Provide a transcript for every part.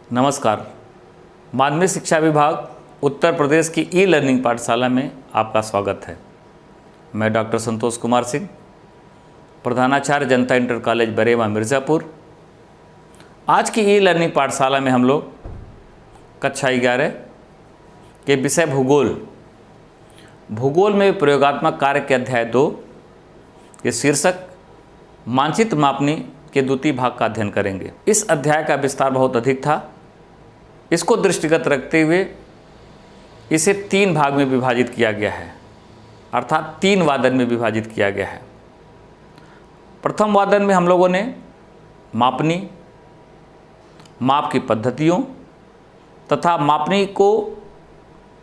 नमस्कार। माध्यमिक शिक्षा विभाग उत्तर प्रदेश की ई लर्निंग पाठशाला में आपका स्वागत है। मैं डॉक्टर संतोष कुमार सिंह, प्रधानाचार्य जनता इंटर कॉलेज बरेवा मिर्ज़ापुर। आज की ई लर्निंग पाठशाला में हम लोग कक्षा 11 के विषय भूगोल में प्रयोगात्मक कार्य के अध्याय 2 के शीर्षक मानचित्र मापनी के द्वितीय भाग का अध्ययन करेंगे। इस अध्याय का विस्तार बहुत अधिक था। इसको दृष्टिगत रखते हुए इसे 3 भाग में विभाजित किया गया है, अर्थात 3 वादन में विभाजित किया गया है। प्रथम वादन में हम लोगों ने मापनी, माप की पद्धतियों तथा मापनी को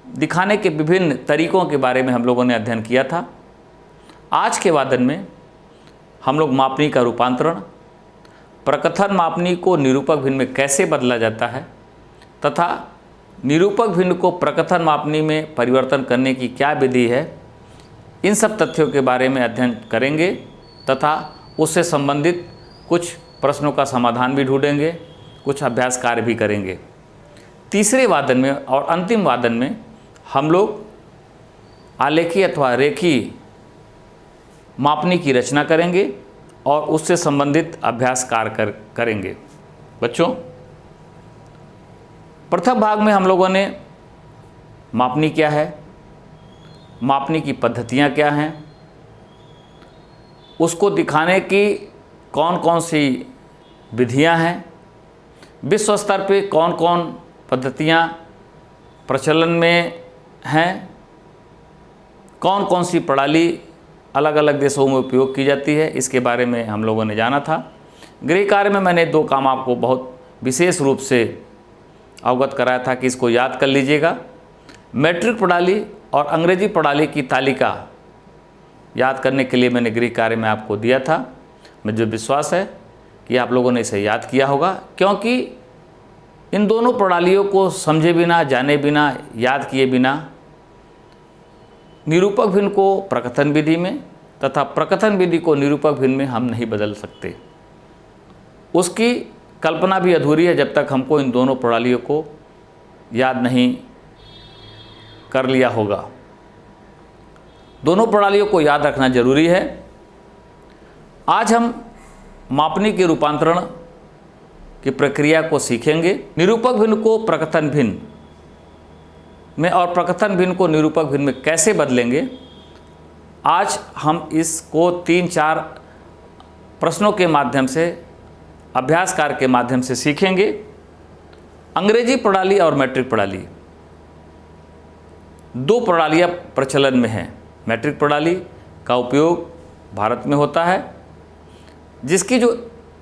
दिखाने के विभिन्न तरीकों के बारे में हम लोगों ने अध्ययन किया था। आज के वादन में हम लोग मापनी का रूपांतरण, प्रकथन मापनी को निरूपक भिन्न में कैसे बदला जाता है तथा निरूपक भिन्न को प्रकथन मापनी में परिवर्तन करने की क्या विधि है, इन सब तथ्यों के बारे में अध्ययन करेंगे तथा उससे संबंधित कुछ प्रश्नों का समाधान भी ढूंढेंगे, कुछ अभ्यास कार्य भी करेंगे। तीसरे वादन में और अंतिम वादन में हम लोग आलेखी अथवा रेखी मापनी की रचना करेंगे और उससे संबंधित अभ्यास कार्य करेंगे। बच्चों, प्रथम भाग में हम लोगों ने मापनी क्या है, मापनी की पद्धतियाँ क्या हैं, उसको दिखाने की कौन कौन सी विधियाँ हैं, विश्व स्तर पे कौन कौन पद्धतियाँ प्रचलन में हैं, कौन कौन सी प्रणाली अलग अलग देशों में उपयोग की जाती है, इसके बारे में हम लोगों ने जाना था। गृह कार्य में मैंने 2 काम आपको बहुत विशेष रूप से अवगत कराया था कि इसको याद कर लीजिएगा। मैट्रिक प्रणाली और अंग्रेजी प्रणाली की तालिका याद करने के लिए मैंने गृह कार्य में आपको दिया था। मुझे विश्वास है कि आप लोगों ने इसे याद किया होगा, क्योंकि इन दोनों प्रणालियों को समझे बिना, जाने बिना, याद किए बिना निरूपक भिन्न को प्रकथन विधि में तथा प्रकथन विधि को निरूपक भिन्न में हम नहीं बदल सकते। उसकी कल्पना भी अधूरी है जब तक हमको इन दोनों प्रणालियों को याद नहीं कर लिया होगा। दोनों प्रणालियों को याद रखना जरूरी है। आज हम मापनी के रूपांतरण की प्रक्रिया को सीखेंगे। निरूपक भिन्न को प्रकथन भिन्न में और प्रकथन भिन्न को निरूपक भिन्न में कैसे बदलेंगे, आज हम इसको 3-4 प्रश्नों के माध्यम से, अभ्यास कार्य के माध्यम से सीखेंगे। अंग्रेजी प्रणाली और मैट्रिक प्रणाली 2 प्रणालियाँ प्रचलन में हैं। मैट्रिक प्रणाली का उपयोग भारत में होता है, जिसकी जो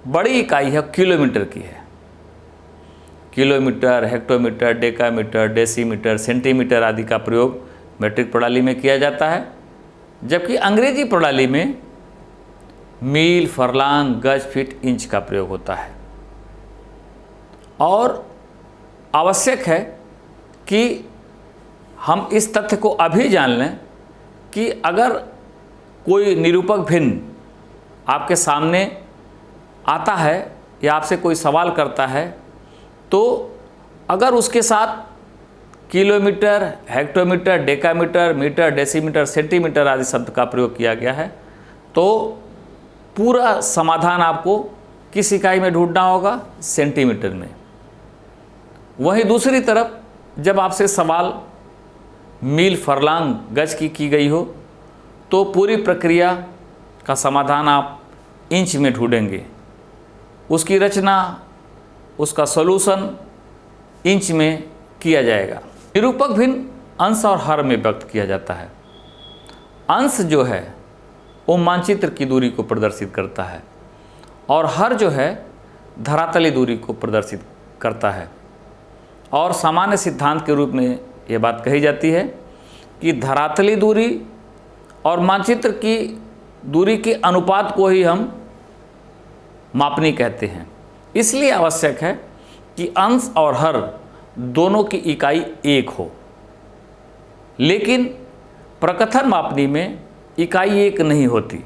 बड़ी इकाई है किलोमीटर की है। Kilometre, hectometre, decametre, decimetre, centimetre आदि का प्रयोग मैट्रिक प्रणाली में किया जाता है, जबकि अंग्रेजी प्रणाली में मील, फरलांग, गज, फीट, इंच का प्रयोग होता है। और आवश्यक है कि हम इस तथ्य को अभी जान लें कि अगर कोई निरूपक भिन्न आपके सामने आता है या आपसे कोई सवाल करता है, तो अगर उसके साथ kilometre, hectometre, decametre, metre, decimetre, centimetre आदि शब्द का प्रयोग किया गया है, तो पूरा समाधान आपको किस इकाई में ढूंढना होगा? सेंटीमीटर में। वहीं दूसरी तरफ जब आपसे सवाल मील, फरलांग, गज की गई हो, तो पूरी प्रक्रिया का समाधान आप इंच में ढूंढेंगे। उसकी रचना, उसका सॉल्यूशन इंच में किया जाएगा। निरूपक भिन्न अंश और हर में व्यक्त किया जाता है। अंश जो है वो मानचित्र की दूरी को प्रदर्शित करता है और हर जो है धरातली दूरी को प्रदर्शित करता है। और सामान्य सिद्धांत के रूप में ये बात कही जाती है कि धरातली दूरी और मानचित्र की दूरी के अनुपात को ही हम मापनी कहते हैं। इसलिए आवश्यक है कि अंश और हर दोनों की इकाई एक हो। लेकिन प्रकथन मापनी में इकाई एक नहीं होती,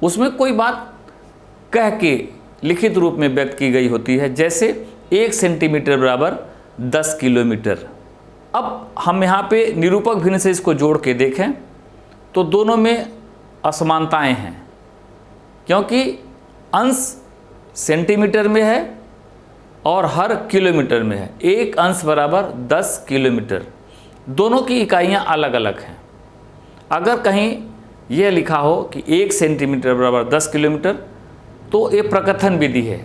उसमें कोई बात कह के लिखित रूप में व्यक्त की गई होती है। जैसे 1 सेंटीमीटर बराबर 10 किलोमीटर। अब हम यहाँ पे निरूपक भिन्न से इसको जोड़ के देखें तो दोनों में असमानताएं हैं, क्योंकि अंश सेंटीमीटर में है और हर किलोमीटर में है। एक अंश बराबर 10 किलोमीटर, दोनों की इकाइयाँ अलग अलग हैं। अगर कहीं यह लिखा हो कि 1 सेंटीमीटर बराबर 10 किलोमीटर तो ये प्रकथन विधि है,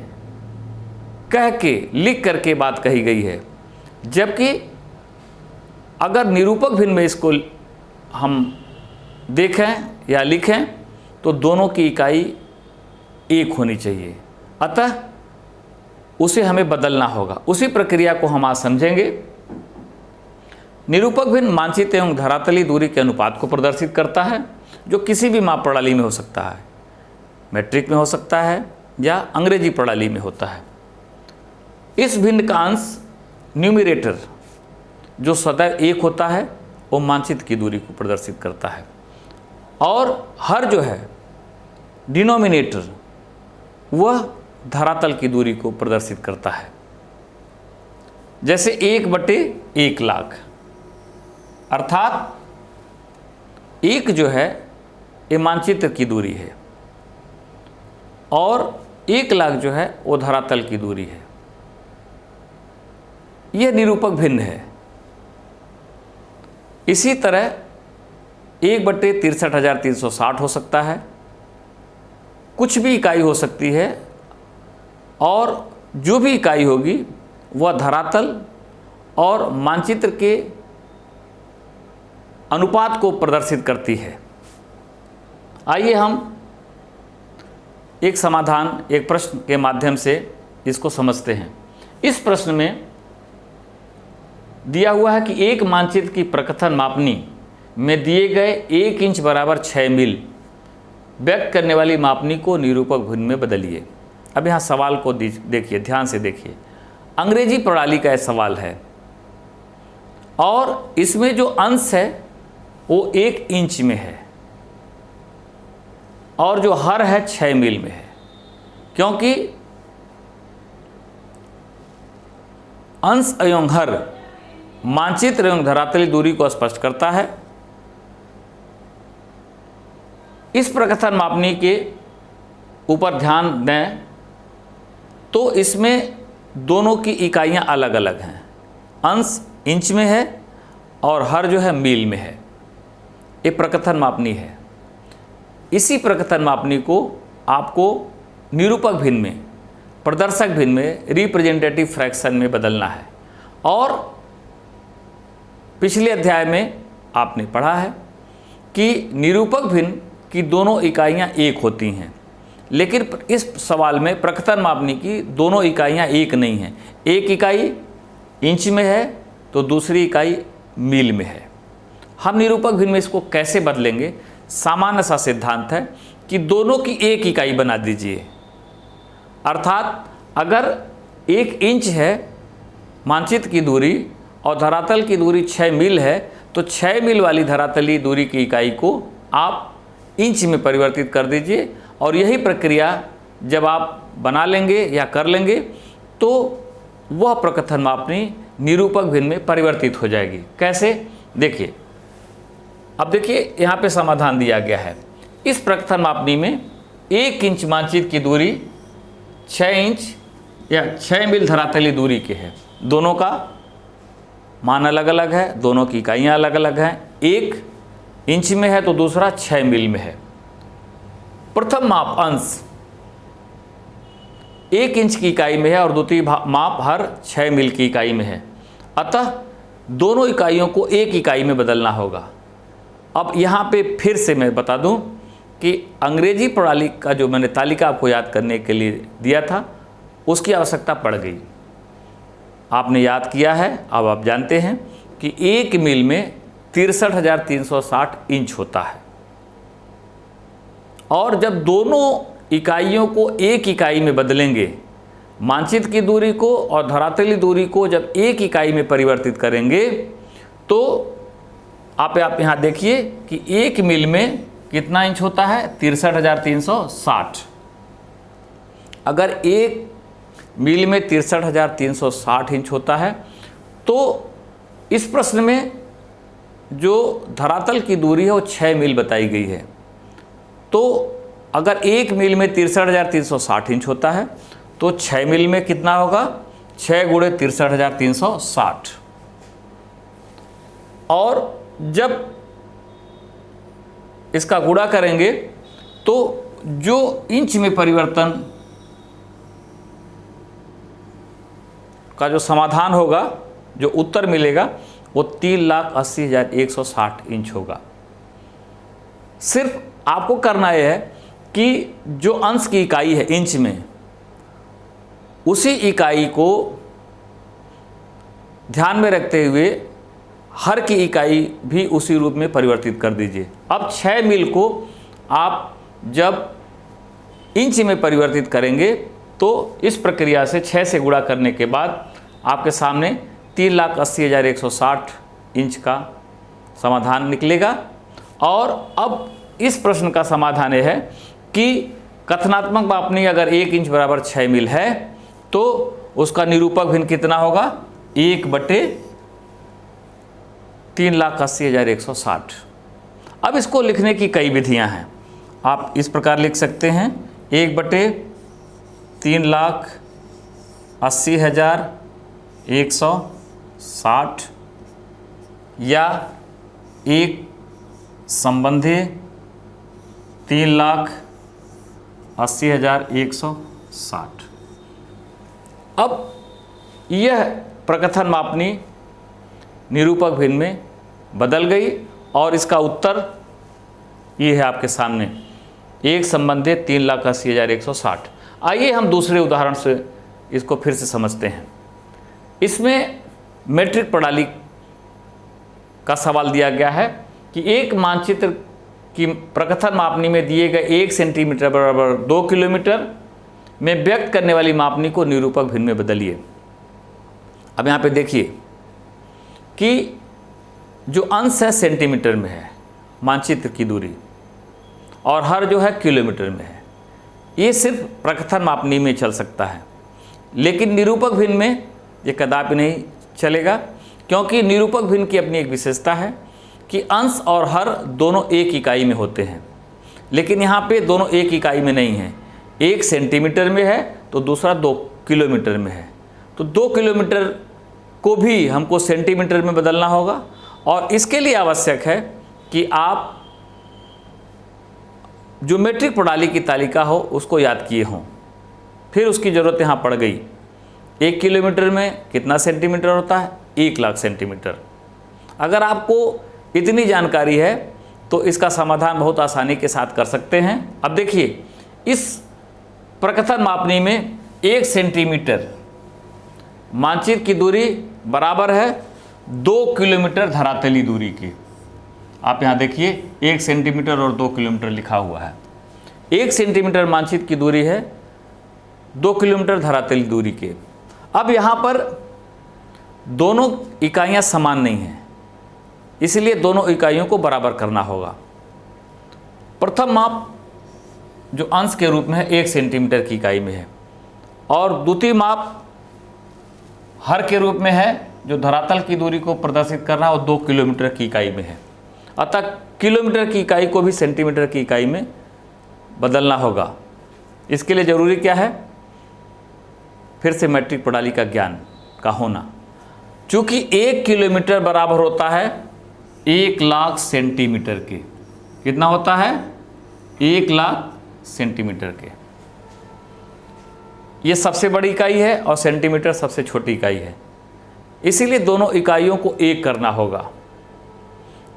कह के लिख करके बात कही गई है। जबकि अगर निरूपक भिन्न में इसको हम देखें या लिखें तो दोनों की इकाई एक होनी चाहिए, अतः उसे हमें बदलना होगा। उसी प्रक्रिया को हम आज समझेंगे। निरूपक भिन्न मानचित्र एवं धरातलीय दूरी के अनुपात को प्रदर्शित करता है, जो किसी भी माप प्रणाली में हो सकता है, मैट्रिक में हो सकता है या अंग्रेजी प्रणाली में होता है। इस भिन्न का अंश न्यूमरेटर जो सदैव एक होता है वो मानचित्र की दूरी को प्रदर्शित करता है, और हर जो है डिनोमिनेटर वह धरातल की दूरी को प्रदर्शित करता है। जैसे 1/1 लाख, अर्थात 1 जो है ये मानचित्र की दूरी है और 1 लाख जो है वो धरातल की दूरी है। यह निरूपक भिन्न है। इसी तरह 1/63,360 हो सकता है, कुछ भी इकाई हो सकती है, और जो भी इकाई होगी वह धरातल और मानचित्र के अनुपात को प्रदर्शित करती है। आइए हम एक समाधान, एक प्रश्न के माध्यम से इसको समझते हैं। इस प्रश्न में दिया हुआ है कि एक मानचित्र की प्रकथन मापनी में दिए गए 1 इंच बराबर 6 मील व्यक्त करने वाली मापनी को निरूपक भिन्न में बदलिए। अब यहाँ सवाल को देखिए, ध्यान से देखिए। अंग्रेजी प्रणाली का यह सवाल है और इसमें जो अंश है वो 1 इंच में है और जो हर है 6 मील में है, क्योंकि अंश एवं हर मानचित्र एवं धरातलीय दूरी को स्पष्ट करता है। इस प्रकथन मापनी के ऊपर ध्यान दें तो इसमें दोनों की इकाइयां अलग अलग हैं। अंश इंच में है और हर जो है मील में है। ये प्रकथन मापनी है। इसी प्रकथन मापनी को आपको निरूपक भिन्न में, प्रदर्शक भिन्न में, रिप्रेजेंटेटिव फ्रैक्शन में बदलना है। और पिछले अध्याय में आपने पढ़ा है कि निरूपक भिन्न की दोनों इकाइयां एक होती हैं, लेकिन इस सवाल में प्रकथन मापनी की दोनों इकाइयां एक नहीं हैं। एक इकाई इंच में है तो दूसरी इकाई मील में है। हम निरूपक भिन्न में इसको कैसे बदलेंगे? सामान्य सा सिद्धांत है कि दोनों की एक इकाई बना दीजिए। अर्थात अगर 1 इंच है मानचित्र की दूरी और धरातल की दूरी 6 मील है, तो 6 मील वाली धरातलीय दूरी की इकाई को आप इंच में परिवर्तित कर दीजिए, और यही प्रक्रिया जब आप बना लेंगे या कर लेंगे तो वह प्रकथन मापनी निरूपक भिन्न में परिवर्तित हो जाएगी। कैसे? देखिए, अब देखिए यहाँ पे समाधान दिया गया है। इस प्रकथन मापनी में 1 इंच मानचित्र की दूरी 6 इंच या 6 मील धरातलीय दूरी के है। दोनों का मान अलग अलग है, दोनों की इकाइयाँ अलग अलग हैं। एक इंच में है तो दूसरा 6 मील में है। प्रथम माप अंश 1 इंच की इकाई में है और द्वितीय माप हर 6 मील की इकाई में है, अतः दोनों इकाइयों को एक इकाई में बदलना होगा। अब यहाँ पे फिर से मैं बता दूं कि अंग्रेजी प्रणाली का जो मैंने तालिका आपको याद करने के लिए दिया था उसकी आवश्यकता पड़ गई। आपने याद किया है, अब आप जानते हैं कि 1 मील में 63,360 इंच होता है, और जब दोनों इकाइयों को एक इकाई में बदलेंगे, मानचित्र की दूरी को और धरातलीय दूरी को जब एक इकाई में परिवर्तित करेंगे, तो आप यहाँ देखिए कि 1 मील में कितना इंच होता है? 63,360। अगर 1 मील में 63,360 इंच होता है। तो इस प्रश्न में जो धरातल की दूरी है वो 6 मील बताई गई है। तो अगर 1 मील में 63,360 इंच होता है तो 6 मील में कितना होगा, 6 गुणे 63,360। और जब इसका गुणा करेंगे तो जो इंच में परिवर्तन का जो समाधान होगा, जो उत्तर मिलेगा, वो 3,80,160 इंच होगा। सिर्फ आपको करना यह है कि जो अंश की इकाई है इंच में, उसी इकाई को ध्यान में रखते हुए हर की इकाई भी उसी रूप में परिवर्तित कर दीजिए। अब 6 मील को आप जब इंच में परिवर्तित करेंगे तो इस प्रक्रिया से 6 से गुणा करने के बाद आपके सामने 3,80,160 इंच का समाधान निकलेगा। और अब इस प्रश्न का समाधान यह है कि कथनात्मक मापनी अगर 1 इंच बराबर 6 मील है तो उसका निरूपक भिन्न कितना होगा, 1/3,80,160। अब इसको लिखने की कई विधियां हैं। आप इस प्रकार लिख सकते हैं, 1/3,80,160 या 1 संबंधी 3,80,160। अब यह प्रकथन मापनी निरूपक भिन्न में बदल गई और इसका उत्तर ये है आपके सामने, 1 संबंधी 3,80,160। आइए हम दूसरे उदाहरण से इसको फिर से समझते हैं। इसमें मीट्रिक प्रणाली का सवाल दिया गया है कि एक मानचित्र की प्रकथन मापनी में दिए गए 1 सेंटीमीटर बराबर 2 किलोमीटर में व्यक्त करने वाली मापनी को निरूपक भिन्न में बदलिए। अब यहाँ पे देखिए कि जो अंश है सेंटीमीटर में है मानचित्र की दूरी, और हर जो है किलोमीटर में है। ये सिर्फ प्रकथन मापनी में चल सकता है, लेकिन निरूपक भिन्न में ये कदापि नहीं चलेगा, क्योंकि निरूपक भिन्न की अपनी एक विशेषता है कि अंश और हर दोनों एक इकाई में होते हैं। लेकिन यहाँ पे दोनों एक इकाई में नहीं है, एक सेंटीमीटर में है तो दूसरा 2 किलोमीटर में है। तो 2 किलोमीटर को भी हमको सेंटीमीटर में बदलना होगा, और इसके लिए आवश्यक है कि आप जो मीट्रिक प्रणाली की तालिका हो उसको याद किए हों। फिर उसकी ज़रूरत यहाँ पड़ गई। 1 किलोमीटर में कितना सेंटीमीटर होता है, 1,00,000 सेंटीमीटर। अगर आपको इतनी जानकारी है तो इसका समाधान बहुत आसानी के साथ कर सकते हैं। अब देखिए, इस प्रकथन मापनी में 1 सेंटीमीटर मानचित्र की दूरी बराबर है 2 किलोमीटर धरातली दूरी की। आप यहाँ देखिए 1 सेंटीमीटर और 2 किलोमीटर लिखा हुआ है। 1 सेंटीमीटर मानचित्र की दूरी है 2 किलोमीटर धरातली दूरी के। अब यहाँ पर दोनों इकाइयाँ समान नहीं हैं, इसलिए दोनों इकाइयों को बराबर करना होगा। प्रथम माप जो अंश के रूप में है 1 सेंटीमीटर की इकाई में है, और द्वितीय माप हर के रूप में है जो धरातल की दूरी को प्रदर्शित करना है, और 2 किलोमीटर की इकाई में है। अतः किलोमीटर की इकाई को भी सेंटीमीटर की इकाई में बदलना होगा। इसके लिए ज़रूरी क्या है, फिर से मीट्रिक प्रणाली का ज्ञान का होना। चूँकि 1 किलोमीटर बराबर होता है 1,00,000 सेंटीमीटर के। कितना होता है, 1,00,000 सेंटीमीटर के। ये सबसे बड़ी इकाई है और सेंटीमीटर सबसे छोटी इकाई है, इसीलिए दोनों इकाइयों को एक करना होगा।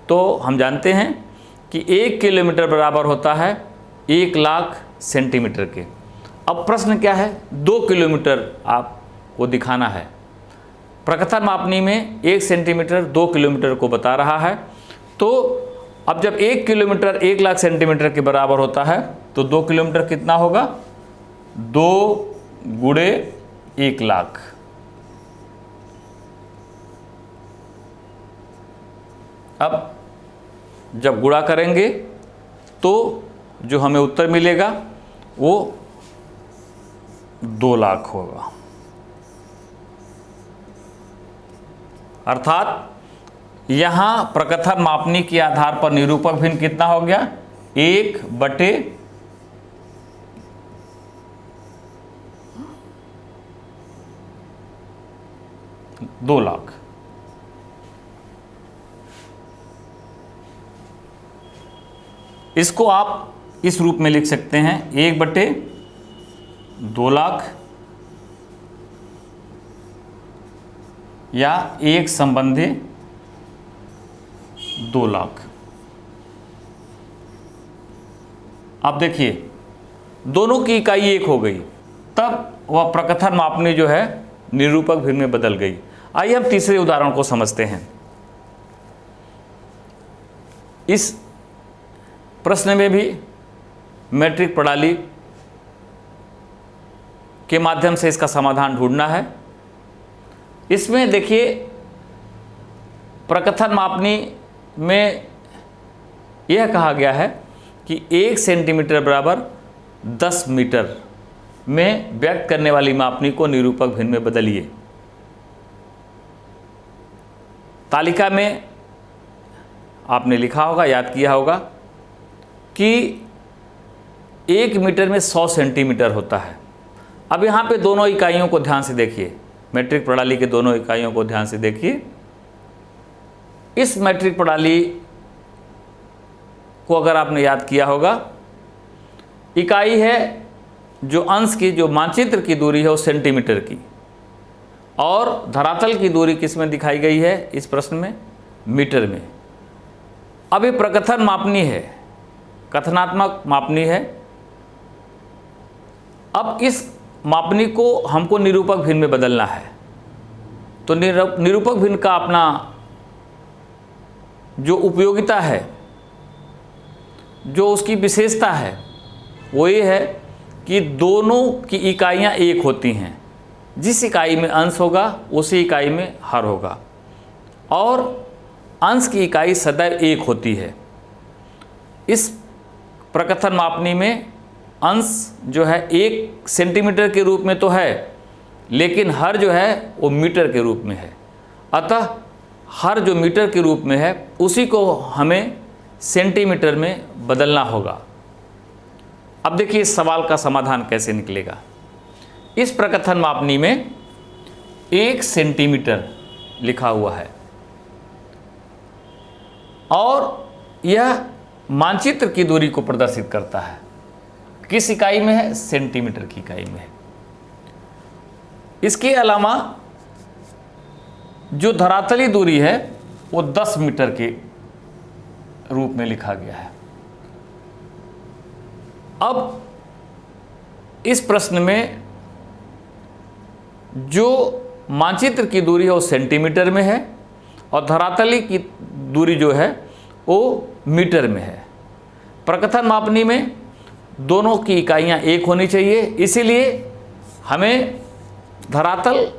तो हम जानते हैं कि 1 किलोमीटर बराबर होता है 1,00,000 सेंटीमीटर के। अब प्रश्न क्या है, 2 किलोमीटर आपको दिखाना है। प्रकथन मापनी में 1 सेंटीमीटर 2 किलोमीटर को बता रहा है। तो अब जब 1 किलोमीटर 1,00,000 सेंटीमीटर के बराबर होता है तो 2 किलोमीटर कितना होगा, 2 गुणे 1,00,000। अब जब गुणा करेंगे तो जो हमें उत्तर मिलेगा वो 2,00,000 होगा। अर्थात यहाँ प्रकथन मापनी के आधार पर निरूपक भिन्न कितना हो गया, 1/2 लाख। इसको आप इस रूप में लिख सकते हैं, 1/2 लाख या 1 संबंधी 2 लाख। अब देखिए दोनों की इकाई 1 हो गई, तब वह प्रकथन मापनी जो है निरूपक भिन्न में बदल गई। आइए हम तीसरे उदाहरण को समझते हैं। इस प्रश्न में भी मैट्रिक प्रणाली के माध्यम से इसका समाधान ढूंढना है। इसमें देखिए प्रकथन मापनी में यह कहा गया है कि 1 सेंटीमीटर बराबर 10 मीटर में व्यक्त करने वाली मापनी को निरूपक भिन्न में बदलिए। तालिका में आपने लिखा होगा, याद किया होगा कि 1 मीटर में 100 सेंटीमीटर होता है। अब यहाँ पे दोनों इकाइयों को ध्यान से देखिए, मैट्रिक प्रणाली के दोनों इकाइयों को ध्यान से देखिए। इस मैट्रिक प्रणाली को अगर आपने याद किया होगा, इकाई है जो अंश की, जो मानचित्र की दूरी है वो सेंटीमीटर की, और धरातल की दूरी किस में दिखाई गई है इस प्रश्न में, मीटर में। अब ये प्रकथन मापनी है, कथनात्मक मापनी है। अब इस मापनी को हमको निरूपक भिन्न में बदलना है। तो निरूपक भिन्न का अपना जो उपयोगिता है, जो उसकी विशेषता है, वो ये है कि दोनों की इकाइयाँ 1 होती हैं। जिस इकाई में अंश होगा उसी इकाई में हर होगा, और अंश की इकाई सदैव 1 होती है। इस प्रकथन मापनी में अंश जो है 1 सेंटीमीटर के रूप में तो है, लेकिन हर जो है वो मीटर के रूप में है। अतः हर जो मीटर के रूप में है उसी को हमें सेंटीमीटर में बदलना होगा। अब देखिए इस सवाल का समाधान कैसे निकलेगा। इस प्रकथन मापनी में 1 सेंटीमीटर लिखा हुआ है और यह मानचित्र की दूरी को प्रदर्शित करता है। किस इकाई में है? सेंटीमीटर की इकाई में है। इसके अलावा जो धरातली दूरी है वो 10 मीटर के रूप में लिखा गया है। अब इस प्रश्न में जो मानचित्र की दूरी है वो सेंटीमीटर में है और धरातली की दूरी जो है वो मीटर में है। प्रकथन मापनी में दोनों की इकाइयाँ 1 होनी चाहिए, इसीलिए हमें धरातल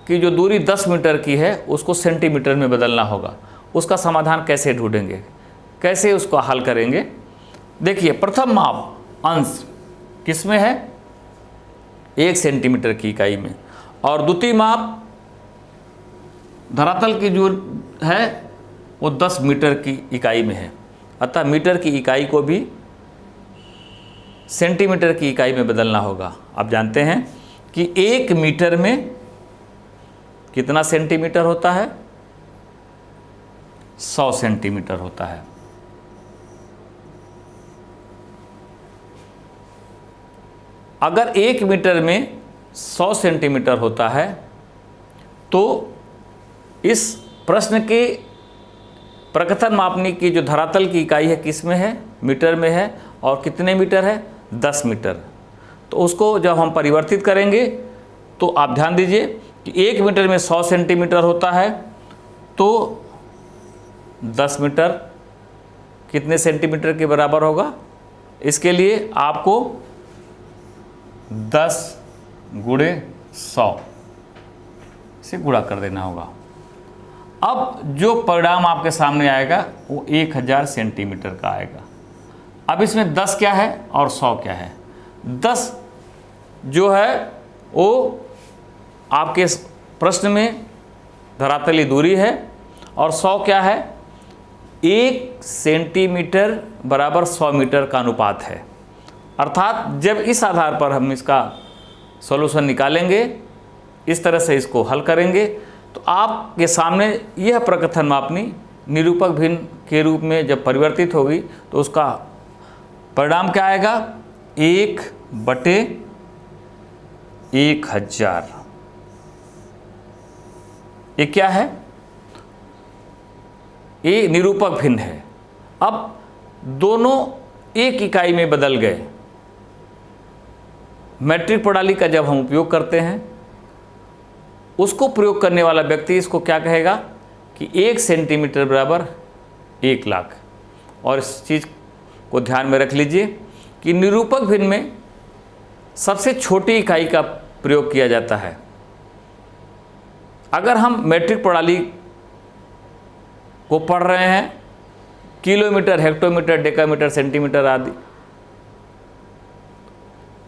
की जो दूरी 10 मीटर की है उसको सेंटीमीटर में बदलना होगा। उसका समाधान कैसे ढूंढेंगे, कैसे उसको हल करेंगे? देखिए प्रथम माप अंश किस में है? 1 सेंटीमीटर की इकाई में, और द्वितीय माप धरातल की जो है वो 10 मीटर की इकाई में है। अतः मीटर की इकाई को भी सेंटीमीटर की इकाई में बदलना होगा। आप जानते हैं कि 1 मीटर में कितना सेंटीमीटर होता है? 100 सेंटीमीटर होता है। अगर 1 मीटर में 100 सेंटीमीटर होता है तो इस प्रश्न के प्रकथन मापनी की जो धरातल की इकाई है किस में है? मीटर में है। और कितने मीटर है? 10 मीटर। तो उसको जब हम परिवर्तित करेंगे तो आप ध्यान दीजिए कि 1 मीटर में 100 सेंटीमीटर होता है तो 10 मीटर कितने सेंटीमीटर के बराबर होगा? इसके लिए आपको 10 गुणे 100 से गुणा कर देना होगा। अब जो परिणाम आपके सामने आएगा वो 1000 सेंटीमीटर का आएगा। अब इसमें 10 क्या है और 100 क्या है? 10 जो है वो आपके प्रश्न में धरातली दूरी है और 100 क्या है, 1 सेंटीमीटर बराबर 100 मीटर का अनुपात है। अर्थात जब इस आधार पर हम इसका सॉल्यूशन निकालेंगे, इस तरह से इसको हल करेंगे, तो आपके सामने यह प्रकथन मापनी निरूपक भिन्न के रूप में जब परिवर्तित होगी तो उसका परिणाम क्या आएगा, 1/1000। ये क्या है, ये निरूपक भिन्न है। अब दोनों एक इकाई में बदल गए। मैट्रिक प्रणाली का जब हम उपयोग करते हैं, उसको प्रयोग करने वाला व्यक्ति इसको क्या कहेगा कि 1 सेंटीमीटर बराबर 1 लाख। और इस चीज़ को ध्यान में रख लीजिए कि निरूपक भिन्न में सबसे छोटी इकाई का प्रयोग किया जाता है। अगर हम मैट्रिक प्रणाली को पढ़ रहे हैं, किलोमीटर, हेक्टोमीटर, डेकामीटर, सेंटीमीटर आदि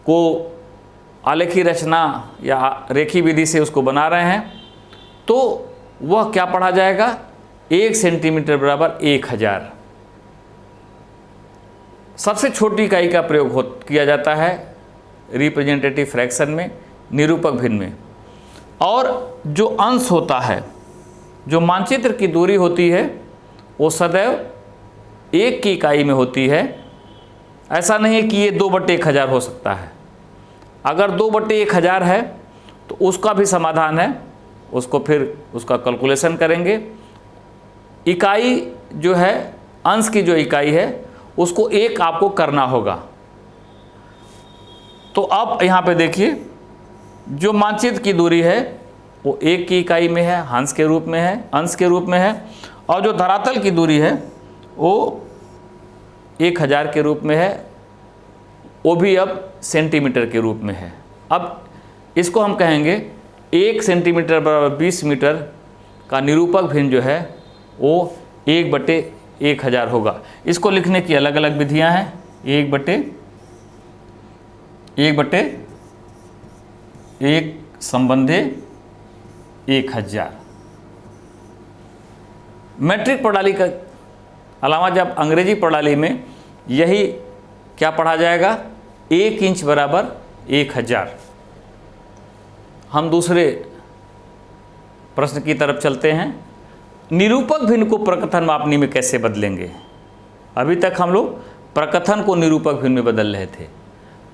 को आलेखी रचना या रेखी विधि से उसको बना रहे हैं, तो वह क्या पढ़ा जाएगा, 1 सेंटीमीटर बराबर 1000। सबसे छोटी इकाई का प्रयोग किया जाता है रिप्रेजेंटेटिव फ्रैक्शन में, निरूपक भिन्न में। और जो अंश होता है, जो मानचित्र की दूरी होती है, वो सदैव 1 की इकाई में होती है। ऐसा नहीं है कि ये 2/1000 हो सकता है। अगर 2/1000 है तो उसका भी समाधान है, उसको फिर उसका कैलकुलेशन करेंगे। इकाई जो है, अंश की जो इकाई है, उसको 1 आपको करना होगा। तो अब यहाँ पे देखिए, जो मानचित्र की दूरी है वो 1 की इकाई में है, अंश के रूप में है, और जो धरातल की दूरी है वो 1000 के रूप में है, वो भी अब सेंटीमीटर के रूप में है। अब इसको हम कहेंगे 1 सेंटीमीटर बराबर 20 मीटर का निरूपक भिन्न जो है वो 1/1000 होगा। इसको लिखने की अलग अलग विधियां हैं। 1/1 संबंधे 1000। मैट्रिक प्रणाली का अलावा जब अंग्रेजी प्रणाली में यही क्या पढ़ा जाएगा, 1 इंच बराबर 1000। हम दूसरे प्रश्न की तरफ चलते हैं। निरूपक भिन्न को प्रकथन मापनी में कैसे बदलेंगे। अभी तक हम लोग प्रकथन को निरूपक भिन्न में बदल रहे थे,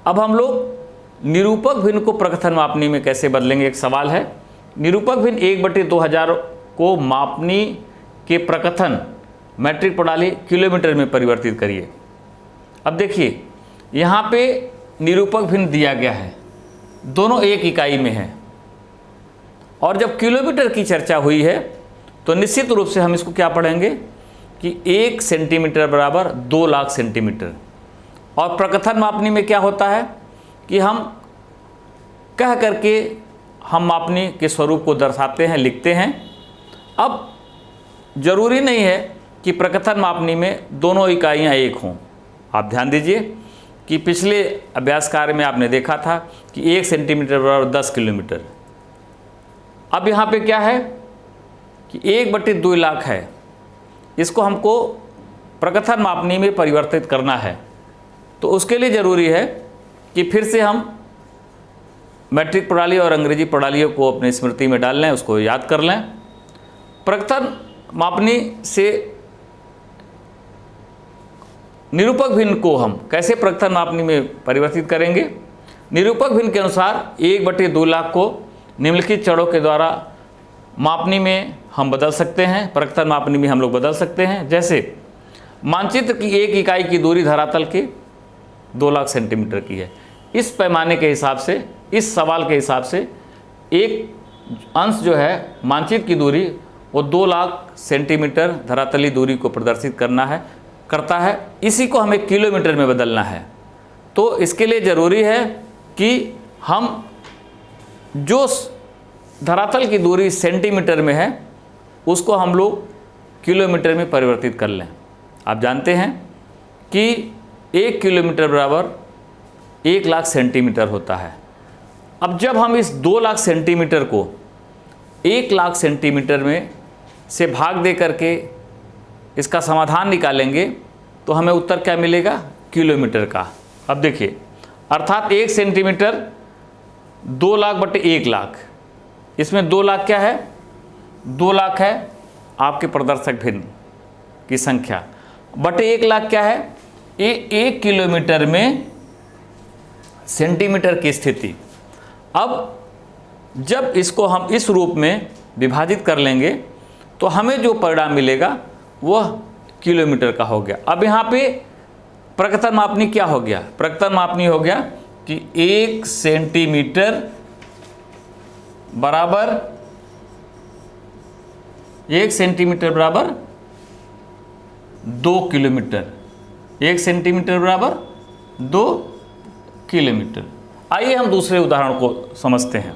अब हम लोग निरूपक भिन्न को प्रकथन मापनी में कैसे बदलेंगे। एक सवाल है, निरूपक भिन्न 1/2000 को मापनी के प्रकथन मैट्रिक प्रणाली किलोमीटर में परिवर्तित करिए। अब देखिए, यहाँ पे निरूपक भिन्न दिया गया है, दोनों 1 इकाई में है, और जब किलोमीटर की चर्चा हुई है तो निश्चित रूप से हम इसको क्या पढ़ेंगे कि 1 सेंटीमीटर बराबर 2 लाख सेंटीमीटर। और प्रकथन मापनी में क्या होता है कि हम कह करके हम मापनी के स्वरूप को दर्शाते हैं, लिखते हैं। अब जरूरी नहीं है कि प्रकथन मापनी में दोनों इकाइयाँ 1 हों। आप ध्यान दीजिए कि पिछले अभ्यास कार्य में आपने देखा था कि 1 सेंटीमीटर बराबर 10 किलोमीटर। अब यहाँ पे क्या है कि 1/2 लाख है, इसको हमको प्रकथन मापनी में परिवर्तित करना है। तो उसके लिए ज़रूरी है कि फिर से हम मैट्रिक प्रणाली और अंग्रेजी प्रणालियों को अपनी स्मृति में डाल लें, उसको याद कर लें। प्रकथन मापनी से निरूपक भिन्न को हम कैसे प्रकथन मापनी में परिवर्तित करेंगे। निरूपक भिन्न के अनुसार 1/2 लाख को निम्नलिखित चरों के द्वारा मापनी में हम बदल सकते हैं, प्रकथन मापनी में हम लोग बदल सकते हैं। जैसे मानचित्र की 1 इकाई की दूरी धरातल की 2 लाख सेंटीमीटर की है। इस पैमाने के हिसाब से, इस सवाल के हिसाब से एक अंश जो है मानचित्र की दूरी वो 2 लाख सेंटीमीटर धरातली दूरी को प्रदर्शित करता है। इसी को हमें किलोमीटर में बदलना है। तो इसके लिए ज़रूरी है कि हम जो धरातल की दूरी सेंटीमीटर में है उसको हम लोग किलोमीटर में परिवर्तित कर लें। आप जानते हैं कि 1 किलोमीटर बराबर 1 लाख सेंटीमीटर होता है। अब जब हम इस 2 लाख सेंटीमीटर को 1,00,000 सेंटीमीटर में से भाग दे करके इसका समाधान निकालेंगे तो हमें उत्तर क्या मिलेगा, किलोमीटर का। अब देखिए, अर्थात 1 सेंटीमीटर 2,00,000 बटे 1,00,000, इसमें 2,00,000 क्या है, 2,00,000 है आपके प्रदर्शक भिन्न की संख्या, बटे 1,00,000 क्या है, 1 किलोमीटर में सेंटीमीटर की स्थिति। अब जब इसको हम इस रूप में विभाजित कर लेंगे तो हमें जो परिणाम मिलेगा वह किलोमीटर का हो गया। अब यहाँ पे प्रकृतन मापनी क्या हो गया, प्रकृतन मापनी हो गया कि 1 सेंटीमीटर बराबर 2 किलोमीटर, 1 सेंटीमीटर बराबर 2 किलोमीटर। आइए हम दूसरे उदाहरण को समझते हैं।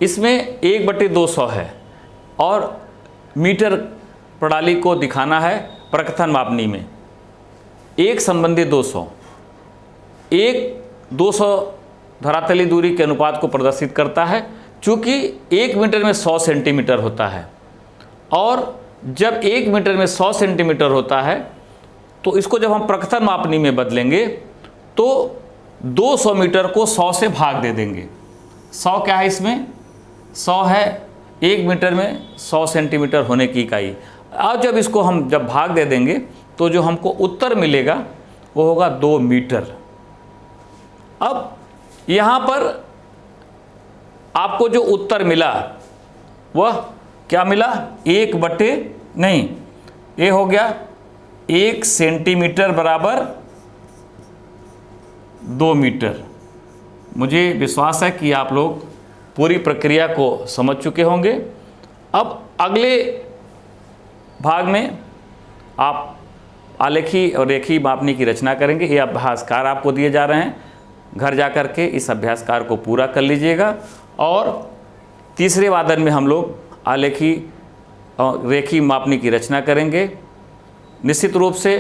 इसमें 1/200 है और मीटर प्रणाली को दिखाना है प्रकथन मापनी में। 1 संबंधी 200, 200 धरातलीय दूरी के अनुपात को प्रदर्शित करता है। चूँकि 1 मीटर में 100 सेंटीमीटर होता है और जब 1 मीटर में 100 सेंटीमीटर होता है तो इसको जब हम प्रकथन मापनी में बदलेंगे तो 200 मीटर को 100 से भाग दे देंगे। 100 क्या है इसमें, 100 है 1 मीटर में 100 सेंटीमीटर होने की इकाई। और जब इसको हम जब भाग दे देंगे तो जो हमको उत्तर मिलेगा वो होगा 2 मीटर। अब यहाँ पर आपको जो उत्तर मिला वह क्या मिला, 1 हो गया 1 सेंटीमीटर बराबर 2 मीटर। मुझे विश्वास है कि आप लोग पूरी प्रक्रिया को समझ चुके होंगे। अब अगले भाग में आप आलेखी और रेखी मापनी की रचना करेंगे। ये अभ्यासकार आपको दिए जा रहे हैं, घर जा कर के इस अभ्यासकार को पूरा कर लीजिएगा। और तीसरे वादन में हम लोग आलेखी और रेखी मापनी की रचना करेंगे। निश्चित रूप से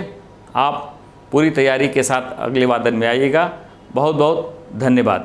आप पूरी तैयारी के साथ अगले वादन में आइएगा। बहुत बहुत धन्यवाद।